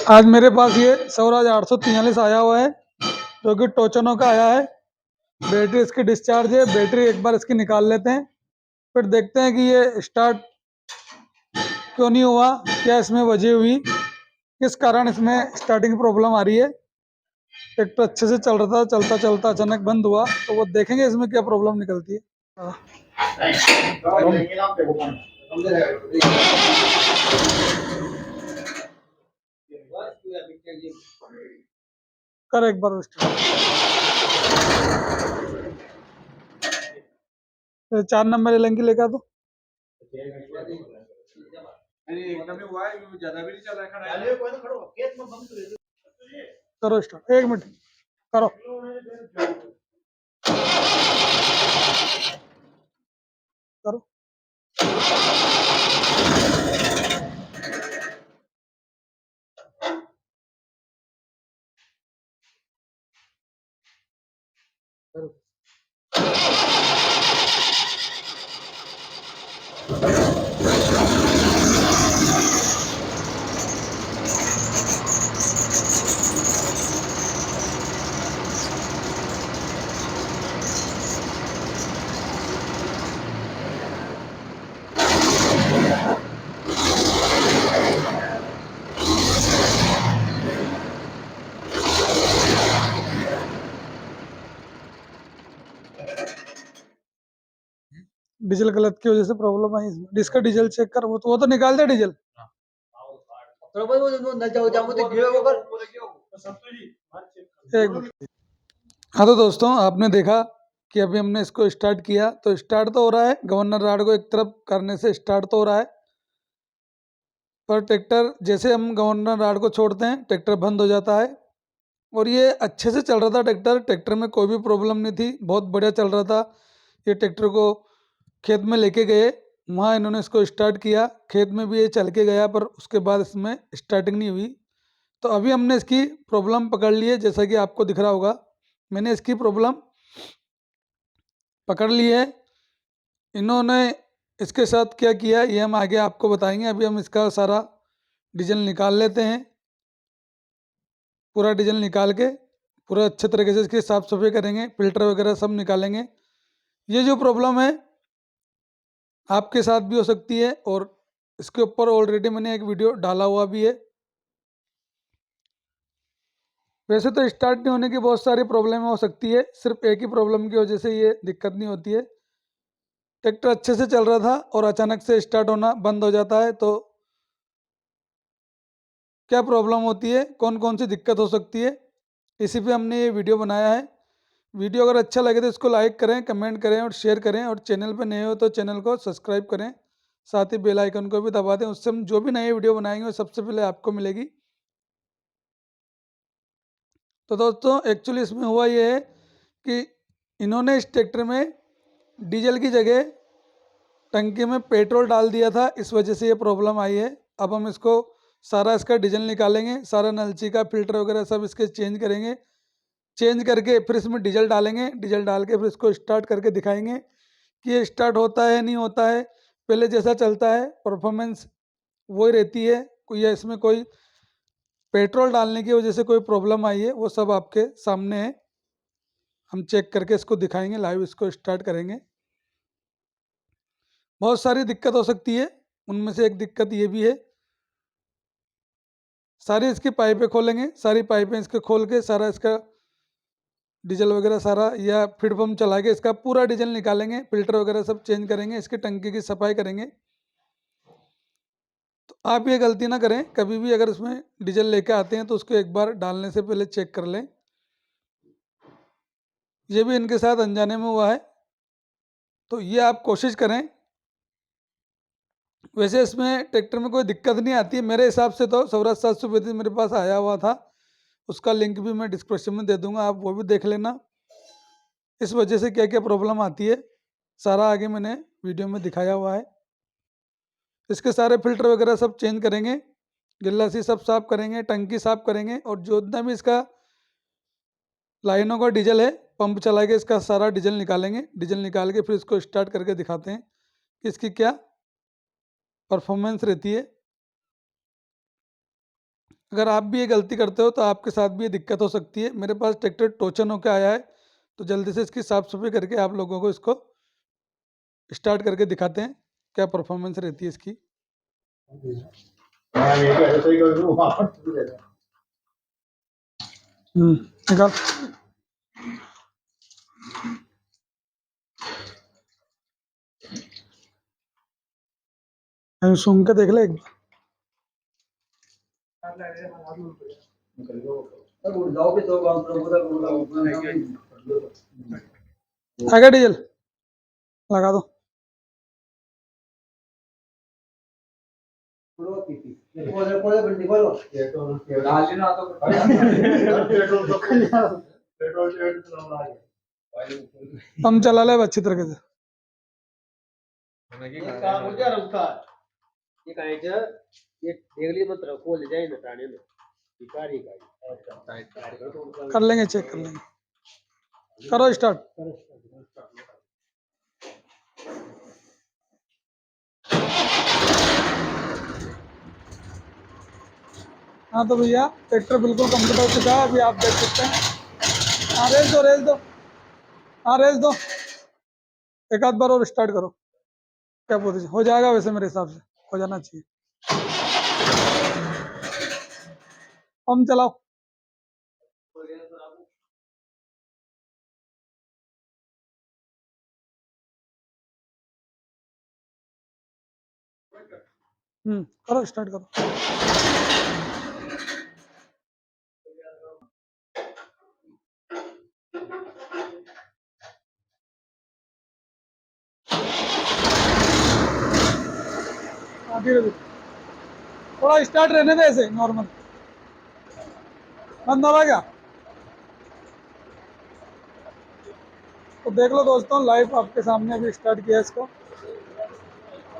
आज मेरे पास ये स्वराज 843 आया हुआ है, जो कि टोचनो का आया है। बैटरी इसकी डिस्चार्ज है। बैटरी एक बार इसकी निकाल लेते हैं, फिर देखते हैं कि ये स्टार्ट क्यों नहीं हुआ, क्या इसमें वजह हुई, किस कारण इसमें स्टार्टिंग प्रॉब्लम आ रही है। ट्रैक्टर अच्छे से चल रहा था, चलता चलता अचानक बंद हुआ, तो वो देखेंगे इसमें क्या प्रॉब्लम निकलती है। हाँ, कर एक बार स्टार्ट। 4 नंबर एलंकी लेकर आ दो। करो स्टार्ट, 1 मिनट करो। करो। डीजल गलत की वजह से प्रॉब्लम आई इसमें। इसका डीजल चेक कर, वो तो निकाल दे डीजल। एक मिनट। हाँ तो दोस्तों, आपने देखा कि अभी हमने इसको स्टार्ट किया तो स्टार्ट तो हो रहा है। गवर्नर राड को एक तरफ करने से स्टार्ट तो हो रहा है, पर ट्रैक्टर जैसे हम गवर्नर राड को छोड़ते हैं ट्रैक्टर बंद हो जाता है। और ये अच्छे से चल रहा था ट्रैक्टर में कोई भी प्रॉब्लम नहीं थी, बहुत बढ़िया चल रहा था। ये ट्रैक्टर को खेत में लेके गए, वहाँ इन्होंने इसको स्टार्ट किया, खेत में भी ये चल के गया, पर उसके बाद इसमें स्टार्टिंग नहीं हुई। तो अभी हमने इसकी प्रॉब्लम पकड़ ली है, जैसा कि आपको दिख रहा होगा मैंने इसकी प्रॉब्लम पकड़ ली है। इन्होंने इसके साथ क्या किया ये हम आगे आपको बताएंगे। अभी हम इसका सारा डीजल निकाल लेते हैं। पूरा डीजल निकाल के पूरा अच्छे तरीके से इसकी साफ़ सफाई करेंगे, फिल्टर वगैरह सब निकालेंगे। ये जो प्रॉब्लम है आपके साथ भी हो सकती है, और इसके ऊपर ऑलरेडी मैंने एक वीडियो डाला हुआ भी है। वैसे तो स्टार्ट नहीं होने की बहुत सारी प्रॉब्लम हो सकती है, सिर्फ एक ही प्रॉब्लम की वजह से ये दिक्कत नहीं होती है। ट्रैक्टर अच्छे से चल रहा था और अचानक से स्टार्ट होना बंद हो जाता है, तो क्या प्रॉब्लम होती है, कौन कौन सी दिक्कत हो सकती है, इसी पे हमने ये वीडियो बनाया है। वीडियो अगर अच्छा लगे तो इसको लाइक करें, कमेंट करें और शेयर करें, और चैनल पर नए हो तो चैनल को सब्सक्राइब करें, साथ ही बेल आइकन को भी दबा दें। उससे हम जो भी नई वीडियो बनाएंगे वो सबसे पहले आपको मिलेगी। तो दोस्तों एक्चुअली इसमें हुआ ये है कि इन्होंने इस ट्रैक्टर में डीजल की जगह टंकी में पेट्रोल डाल दिया था, इस वजह से ये प्रॉब्लम आई है। अब हम इसको सारा इसका डीजल निकालेंगे, सारा नलची का फिल्टर वगैरह सब इसके चेंज करेंगे। चेंज करके फिर इसमें डीजल डालेंगे, डीजल डाल के फिर इसको स्टार्ट करके दिखाएंगे कि ये स्टार्ट होता है नहीं होता है। पहले जैसा चलता है परफॉर्मेंस वही रहती है, कोई या इसमें कोई पेट्रोल डालने की वजह से कोई प्रॉब्लम आई है वो सब आपके सामने है। हम चेक करके इसको दिखाएंगे, लाइव इसको स्टार्ट करेंगे। बहुत सारी दिक्कत हो सकती है, उनमें से एक दिक्कत ये भी है। सारी इसकी पाइपें खोलेंगे, सारी पाइपें इसके खोल के सारा इसका डीजल वगैरह सारा या फीड पंप चला के इसका पूरा डीजल निकालेंगे, फिल्टर वगैरह सब चेंज करेंगे, इसकी टंकी की सफाई करेंगे। तो आप ये गलती ना करें, कभी भी अगर इसमें डीजल लेके आते हैं तो उसको एक बार डालने से पहले चेक कर लें। ये भी इनके साथ अनजाने में हुआ है, तो ये आप कोशिश करें। वैसे इसमें ट्रैक्टर में कोई दिक्कत नहीं आती है मेरे हिसाब से। तो स्वराज 735 मेरे पास आया हुआ था, उसका लिंक भी मैं डिस्क्रिप्शन में दे दूंगा, आप वो भी देख लेना। इस वजह से क्या क्या प्रॉब्लम आती है सारा आगे मैंने वीडियो में दिखाया हुआ है। इसके सारे फिल्टर वगैरह सब चेंज करेंगे, गिल्लासी सब साफ करेंगे, टंकी साफ करेंगे, और जो जितना भी इसका लाइनों का डीजल है पंप चला के इसका सारा डीजल निकालेंगे। डीजल निकाल के फिर इसको स्टार्ट करके दिखाते हैं कि इसकी क्या परफॉर्मेंस रहती है। अगर आप भी ये गलती करते हो तो आपके साथ भी ये दिक्कत हो सकती है। मेरे पास ट्रैक्टर टोचन होकर आया है, तो जल्दी से इसकी साफ़ सफाई करके आप लोगों को इसको स्टार्ट करके दिखाते हैं क्या परफॉर्मेंस रहती है इसकी। निकाल। सूंघ के देख ले एक बार। आगे डीजल लगा दो। हम चला ले अच्छी तरीके से। कर लेंगे, चेक कर लेंगे। करो स्टार्ट। हाँ तो भैया ट्रैक्टर बिल्कुल कंप्लीट हो चुका है, अभी आप देख सकते हैं। हाँ रेस दो, रेस दो। हाँ रेस दो, एक आध बार और स्टार्ट करो। क्या पोजीशन हो जाएगा वैसे, मेरे हिसाब से हो जाना चाहिए। पंप चलाओ। करो स्टार्ट करो। हाँ धीरे धीरे, थोड़ा स्टार्ट रहने दे ऐसे नॉर्मल। बंद हो रहा है क्या? तो देख लो दोस्तों, लाइव आपके सामने अभी स्टार्ट किया इसको।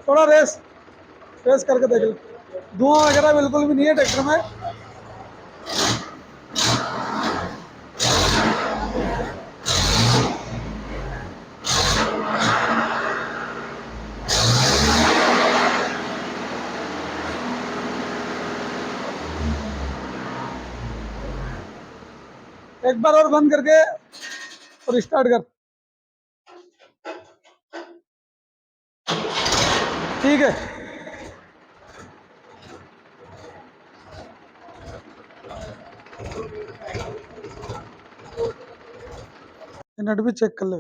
थोड़ा रेस रेस करके देख लो। धुआं वगैरह बिल्कुल भी नहीं है ट्रैक्टर में। एक बार और बंद करके और स्टार्ट कर। ठीक है। नट भी चेक कर ले।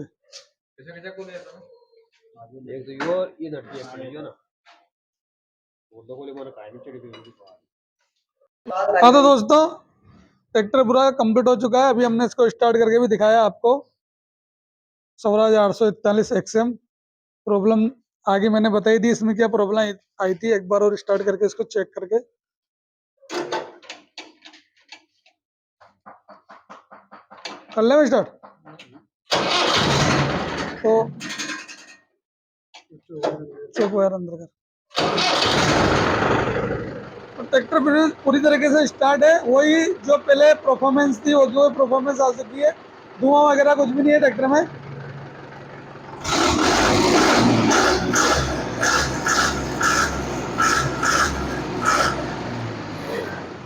हाँ तो दोस्तों, ट्रैक्टर पूरा कंप्लीट हो चुका है। अभी हमने इसको स्टार्ट करके भी दिखाया आपको। स्वराज 841 XM प्रॉब्लम आगे मैंने बताई थी, इसमें क्या प्रॉब्लम आई थी। एक बार और स्टार्ट करके इसको चेक करके कर ले स्टार्ट। तो चुप हो यार, अंदर कर। तो ट्रैक्टर पूरी तरीके से स्टार्ट है। वही जो पहले परफॉर्मेंस थी वो जो परफॉर्मेंस आ सकती है। धुआं वगैरह कुछ भी नहीं है ट्रैक्टर में।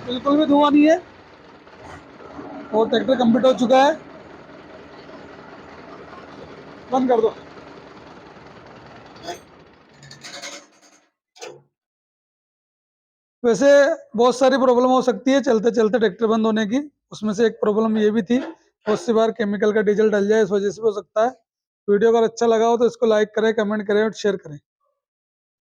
बिल्कुल भी धुआं नहीं है और ट्रैक्टर कंप्लीट हो चुका है। बंद कर दो। वैसे बहुत सारी प्रॉब्लम हो सकती है चलते चलते ट्रैक्टर बंद होने की। उसमें से एक प्रॉब्लम ये भी थी, बहुत सी बार केमिकल का डीजल डल जाए, इस वजह से भी हो सकता है। वीडियो अगर अच्छा लगा हो तो इसको लाइक करें, कमेंट करें और शेयर करें।